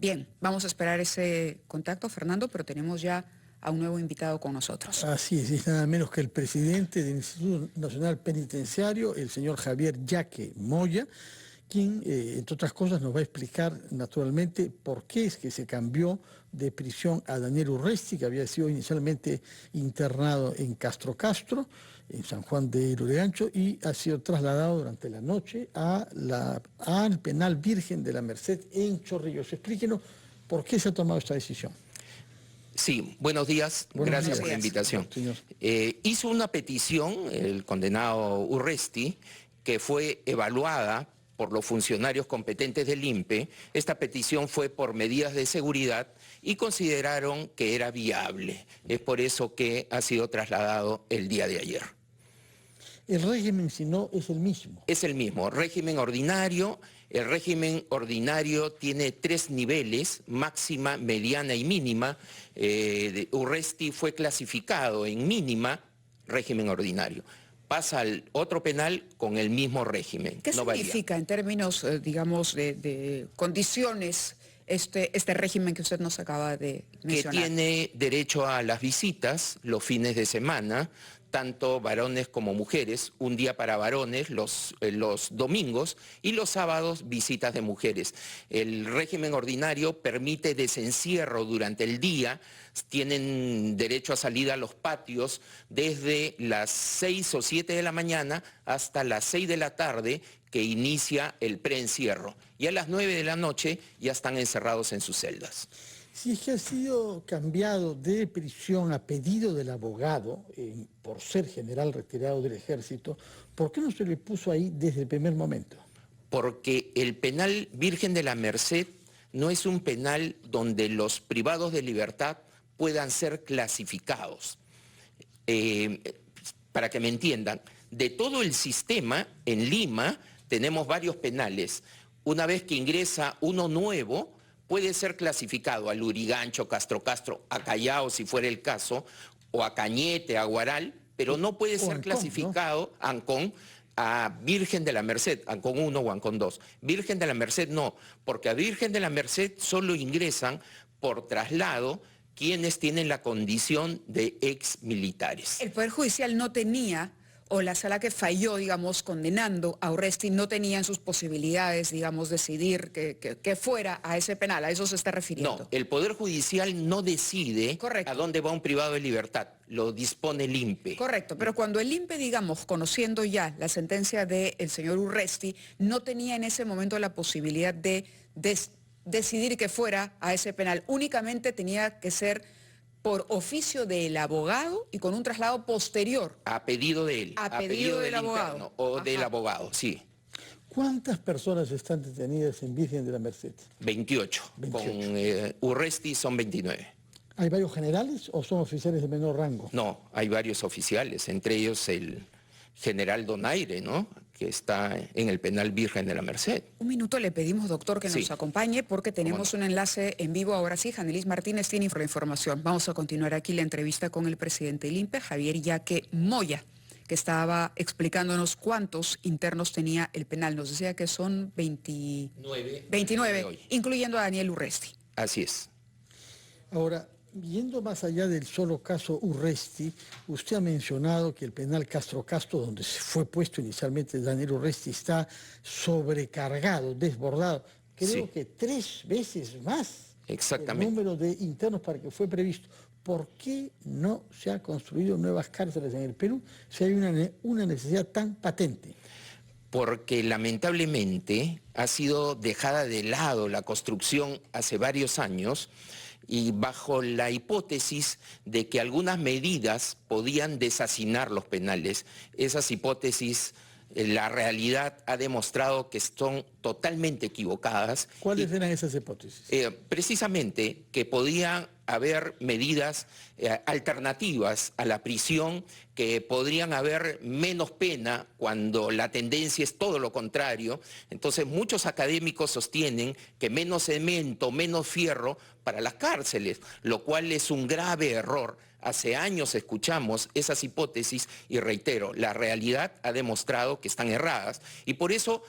Bien, vamos a esperar ese contacto, Fernando, pero tenemos ya a un nuevo invitado con nosotros. Así es nada menos que el presidente del Instituto Nacional Penitenciario, el señor Javier Yaque Moya, quien, entre otras cosas, nos va a explicar naturalmente por qué es que se cambió de prisión a Daniel Urresti, que había sido inicialmente internado en Castro Castro, en San Juan de Lurigancho, y ha sido trasladado durante la noche al penal Virgen de la Merced en Chorrillos. Explíquenos por qué se ha tomado esta decisión. Sí, buenos días, gracias por la invitación. Hizo una petición, el condenado Urresti, que fue evaluada por los funcionarios competentes del INPE. Esta petición fue por medidas de seguridad y consideraron que era viable. Es por eso que ha sido trasladado el día de ayer. El régimen, si no, es el mismo. Es el mismo, régimen ordinario. El régimen ordinario tiene 3 niveles, máxima, mediana y mínima. Urresti fue clasificado en mínima, régimen ordinario. Pasa al otro penal con el mismo régimen. ¿Qué significa en términos, digamos, de condiciones este régimen que usted nos acaba de mencionar? Que tiene derecho a las visitas los fines de semana, tanto varones como mujeres, un día para varones los domingos y los sábados visitas de mujeres. El régimen ordinario permite desencierro durante el día, tienen derecho a salir a los patios desde las 6 o 7 de la mañana hasta las 6 de la tarde que inicia el preencierro. Y a las 9 de la noche ya están encerrados en sus celdas. Si es que ha sido cambiado de prisión a pedido del abogado, por ser general retirado del ejército, ¿por qué no se le puso ahí desde el primer momento? Porque el penal Virgen de la Merced no es un penal donde los privados de libertad puedan ser clasificados. Para que me entiendan, de todo el sistema, en Lima tenemos varios penales. Una vez que ingresa uno nuevo, puede ser clasificado a Lurigancho, Castro Castro, a Callao, si fuera el caso, o a Cañete, a Huaral, pero no puede ser clasificado, ¿no? Ancón, a Virgen de la Merced, Ancón 1 o Ancón 2. Virgen de la Merced no, porque a Virgen de la Merced solo ingresan por traslado quienes tienen la condición de ex militares. El Poder Judicial no tenía, o la sala que falló, digamos, condenando a Urresti, no tenía en sus posibilidades, digamos, decidir que fuera a ese penal. ¿A eso se está refiriendo? No, el Poder Judicial no decide a dónde va un privado de libertad, lo dispone el INPE. Correcto, pero cuando el INPE, digamos, conociendo ya la sentencia del señor Urresti, no tenía en ese momento la posibilidad de decidir que fuera a ese penal, únicamente tenía que ser por oficio del abogado y con un traslado posterior. A pedido de él. A pedido del abogado. O del abogado, sí. ¿Cuántas personas están detenidas en Virgen de la Merced? 28. Con Urresti son 29. ¿Hay varios generales o son oficiales de menor rango? No, hay varios oficiales, entre ellos el general Donaire, ¿no?, que está en el penal Virgen de la Merced. Un minuto le pedimos, doctor, que nos acompañe porque tenemos un enlace en vivo. Ahora sí, Janelis Martínez tiene información. Vamos a continuar aquí la entrevista con el presidente del INPE, Javier Yaque Moya, que estaba explicándonos cuántos internos tenía el penal. Nos decía que son 29, incluyendo a Daniel Urresti. Así es. Ahora, yendo más allá del solo caso Urresti, usted ha mencionado que el penal Castro Castro, donde se fue puesto inicialmente Daniel Urresti, está sobrecargado, desbordado. Creo que 3 veces más el número de internos para que fue previsto. ¿Por qué no se han construido nuevas cárceles en el Perú si hay una necesidad tan patente? Porque lamentablemente ha sido dejada de lado la construcción hace varios años y bajo la hipótesis de que algunas medidas podían deshacinar los penales. Esas hipótesis, la realidad ha demostrado que son totalmente equivocadas. ¿Cuáles eran esas hipótesis? Precisamente que podían haber medidas alternativas a la prisión, que podrían haber menos pena cuando la tendencia es todo lo contrario. Entonces muchos académicos sostienen que menos cemento, menos fierro para las cárceles, lo cual es un grave error. Hace años escuchamos esas hipótesis y reitero, la realidad ha demostrado que están erradas y por eso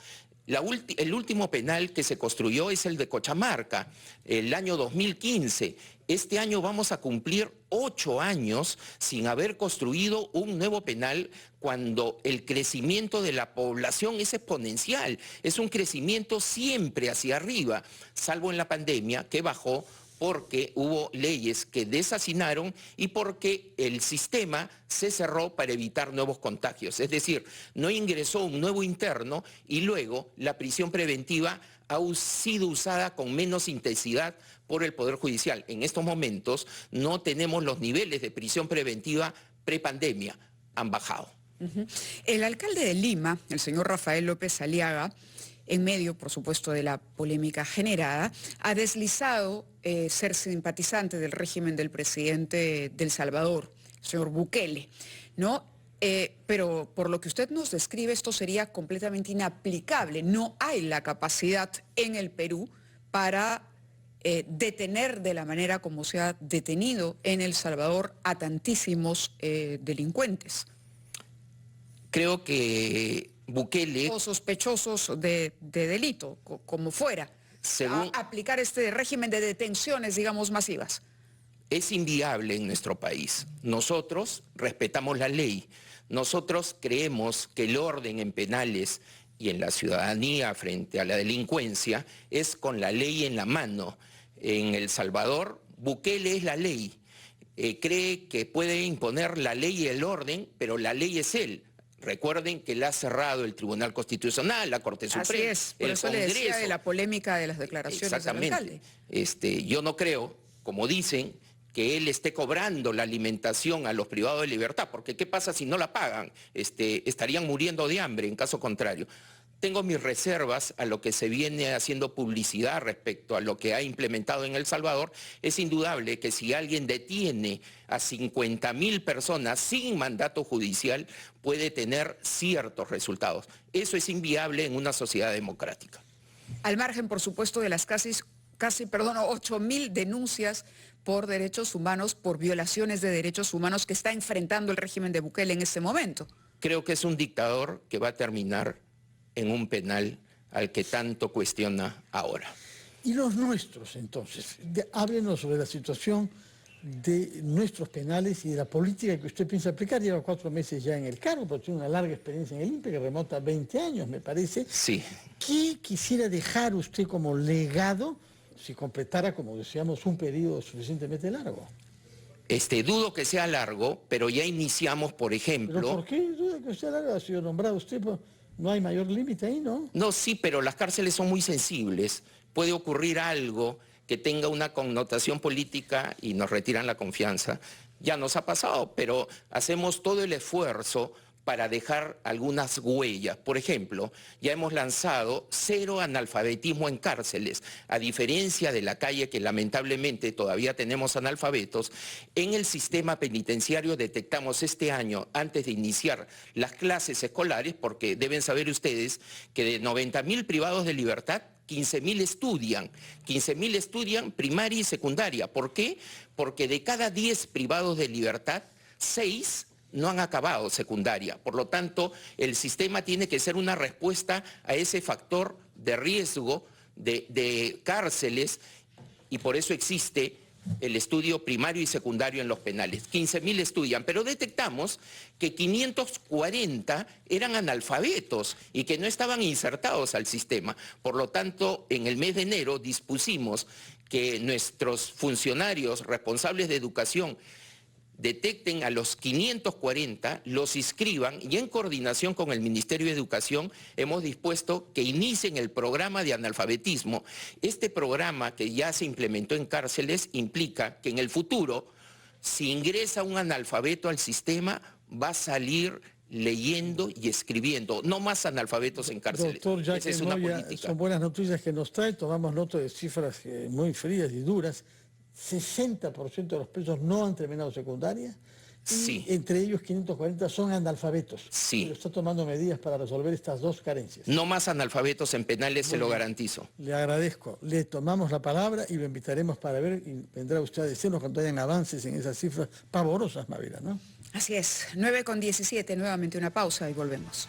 El último penal que se construyó es el de Cajamarca, el año 2015. Este año vamos a cumplir 8 años sin haber construido un nuevo penal cuando el crecimiento de la población es exponencial. Es un crecimiento siempre hacia arriba, salvo en la pandemia que bajó porque hubo leyes que deshacinaron y porque el sistema se cerró para evitar nuevos contagios. Es decir, no ingresó un nuevo interno y luego la prisión preventiva ha sido usada con menos intensidad por el Poder Judicial. En estos momentos no tenemos los niveles de prisión preventiva prepandemia, han bajado. El alcalde de Lima, el señor Rafael López Aliaga, en medio, por supuesto, de la polémica generada, ha deslizado ser simpatizante del régimen del presidente de El Salvador, el señor Bukele, ¿no? Pero por lo que usted nos describe, esto sería completamente inaplicable. No hay la capacidad en el Perú para detener de la manera como se ha detenido en El Salvador a tantísimos delincuentes. Creo que Bukele, o sospechosos de delito, como fuera, a aplicar este régimen de detenciones, digamos, masivas. Es inviable en nuestro país. Nosotros respetamos la ley. Nosotros creemos que el orden en penales y en la ciudadanía frente a la delincuencia es con la ley en la mano. En El Salvador, Bukele es la ley. Cree que puede imponer la ley y el orden, pero la ley es él. Recuerden que la ha cerrado el Tribunal Constitucional, la Corte Suprema, Así es, por el eso Congreso. le decía de la polémica de las declaraciones del alcalde. Yo no creo, como dicen, que él esté cobrando la alimentación a los privados de libertad, porque ¿qué pasa si no la pagan? Estarían muriendo de hambre en caso contrario. Tengo mis reservas a lo que se viene haciendo publicidad respecto a lo que ha implementado en El Salvador. Es indudable que si alguien detiene a 50.000 personas sin mandato judicial, puede tener ciertos resultados. Eso es inviable en una sociedad democrática. Al margen, por supuesto, de las casi 8.000 denuncias por derechos humanos, por violaciones de derechos humanos que está enfrentando el régimen de Bukele en este momento. Creo que es un dictador que va a terminar en un penal al que tanto cuestiona ahora. Y los nuestros, entonces, háblenos sobre la situación de nuestros penales y de la política que usted piensa aplicar. Lleva 4 meses ya en el cargo, pero tiene una larga experiencia en el INPE que remonta a 20 años, me parece. Sí. ¿Qué quisiera dejar usted como legado si completara, como decíamos, un periodo suficientemente largo? Dudo que sea largo, pero ya iniciamos, por ejemplo... ¿Pero por qué duda que sea largo? Ha sido nombrado usted, pues, no hay mayor límite ahí, ¿no? No, sí, pero las cárceles son muy sensibles. Puede ocurrir algo que tenga una connotación política y nos retiran la confianza. Ya nos ha pasado, pero hacemos todo el esfuerzo para dejar algunas huellas. Por ejemplo, ya hemos lanzado 0 analfabetismo en cárceles. A diferencia de la calle, que lamentablemente todavía tenemos analfabetos, en el sistema penitenciario detectamos este año, antes de iniciar las clases escolares, porque deben saber ustedes que de 90.000 privados de libertad, 15.000 estudian. 15.000 estudian primaria y secundaria. ¿Por qué? Porque de cada 10 privados de libertad, 6 no han acabado secundaria. Por lo tanto, el sistema tiene que ser una respuesta a ese factor de riesgo de cárceles y por eso existe el estudio primario y secundario en los penales. 15.000 estudian, pero detectamos que 540 eran analfabetos y que no estaban insertados al sistema. Por lo tanto, en el mes de enero dispusimos que nuestros funcionarios responsables de educación detecten a los 540, los inscriban y en coordinación con el Ministerio de Educación hemos dispuesto que inicien el programa de analfabetismo. Este programa que ya se implementó en cárceles implica que en el futuro, si ingresa un analfabeto al sistema, va a salir leyendo y escribiendo. No más analfabetos en cárceles. Doctor, esa es una política. Son buenas noticias que nos trae, tomamos nota de cifras muy frías y duras. 60% de los presos no han terminado secundaria y sí. Entre ellos 540 son analfabetos. Sí. Pero está tomando medidas para resolver estas dos carencias. No más analfabetos en penales, se lo garantizo. Le agradezco. Le tomamos la palabra y lo invitaremos para ver y vendrá usted a decirnos cuando hayan avances en esas cifras pavorosas, Mavila, ¿no? Así es, 9:17, nuevamente una pausa y volvemos.